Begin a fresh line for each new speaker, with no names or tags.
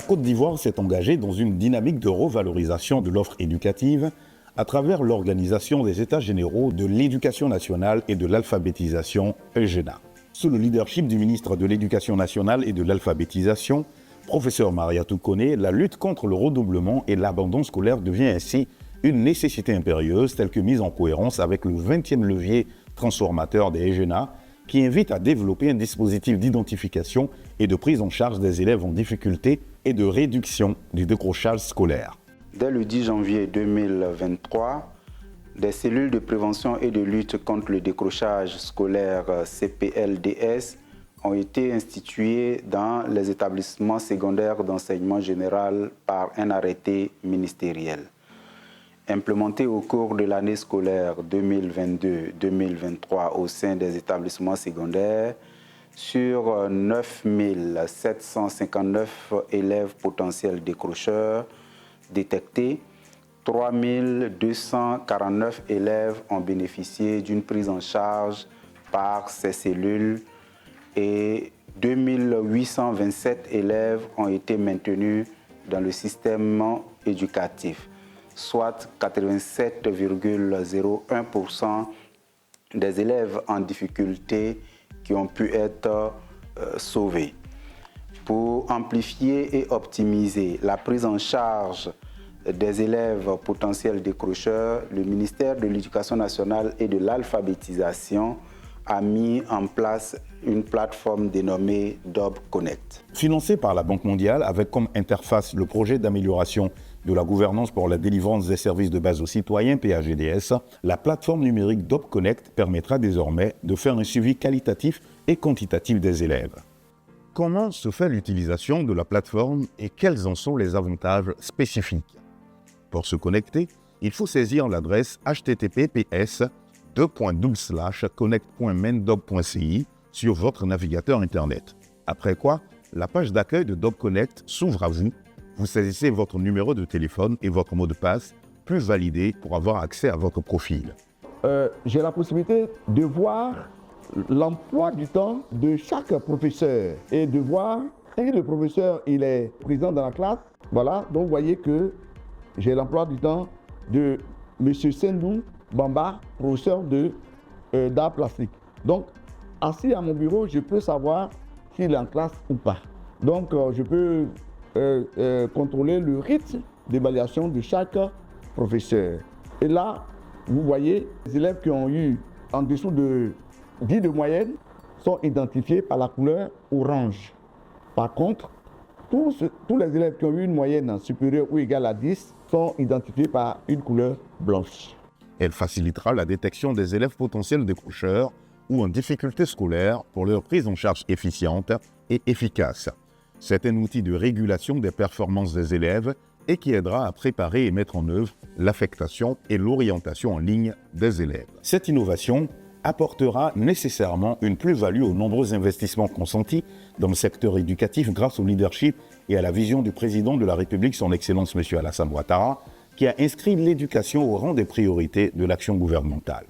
Côte d'Ivoire s'est engagée dans une dynamique de revalorisation de l'offre éducative à travers l'organisation des États généraux de l'éducation nationale et de l'alphabétisation EGENA. Sous le leadership du ministre de l'Éducation nationale et de l'alphabétisation, professeur Mariatou Koné, la lutte contre le redoublement et l'abandon scolaire devient ainsi une nécessité impérieuse, telle que mise en cohérence avec le 20e levier transformateur des EGENA, qui invite à développer un dispositif d'identification et de prise en charge des élèves en difficulté et de réduction du décrochage scolaire.
Dès le 10 janvier 2023, des cellules de prévention et de lutte contre le décrochage scolaire CPLDS ont été instituées dans les établissements secondaires d'enseignement général par un arrêté ministériel. Implémenté au cours de l'année scolaire 2022-2023 au sein des établissements secondaires, sur 9 759 élèves potentiels décrocheurs détectés, 3 249 élèves ont bénéficié d'une prise en charge par ces cellules et 2 827 élèves ont été maintenus dans le système éducatif, soit 87,01% des élèves en difficulté qui ont pu être sauvés. Pour amplifier et optimiser la prise en charge des élèves potentiels décrocheurs, le ministère de l'Éducation nationale et de l'alphabétisation a mis en place une plateforme dénommée DOB Connect.
Financée par la Banque mondiale avec comme interface le projet d'amélioration de la gouvernance pour la délivrance des services de base aux citoyens, PAGDS, la plateforme numérique DOB Connect permettra désormais de faire un suivi qualitatif et quantitatif des élèves. Comment se fait l'utilisation de la plateforme et quels en sont les avantages spécifiques? Pour se connecter, il faut saisir l'adresse https://connect.mendob.ci sur votre navigateur Internet. Après quoi, la page d'accueil de DOB Connect s'ouvre à vous. Vous saisissez votre numéro de téléphone et votre mot de passe, plus validé pour avoir accès à votre profil.
J'ai la possibilité de voir l'emploi du temps de chaque professeur et de voir si le professeur il est présent dans la classe. Voilà, donc vous voyez que j'ai l'emploi du temps de M. Sendou Bamba, professeur d'art plastique. Donc, assis à mon bureau, je peux savoir s'il est en classe ou pas. Donc, je peux contrôler le rythme d'évaluation de chaque professeur. Et là, vous voyez, les élèves qui ont eu en dessous de 10 de moyenne sont identifiés par la couleur orange. Par contre, tous les élèves qui ont eu une moyenne supérieure ou égale à 10 sont identifiés par une couleur blanche.
Elle facilitera la détection des élèves potentiels décrocheurs ou en difficulté scolaire pour leur prise en charge efficiente et efficace. C'est un outil de régulation des performances des élèves et qui aidera à préparer et mettre en œuvre l'affectation et l'orientation en ligne des élèves. Cette innovation apportera nécessairement une plus-value aux nombreux investissements consentis dans le secteur éducatif grâce au leadership et à la vision du président de la République, son Excellence M. Alassane Ouattara, qui a inscrit l'éducation au rang des priorités de l'action gouvernementale.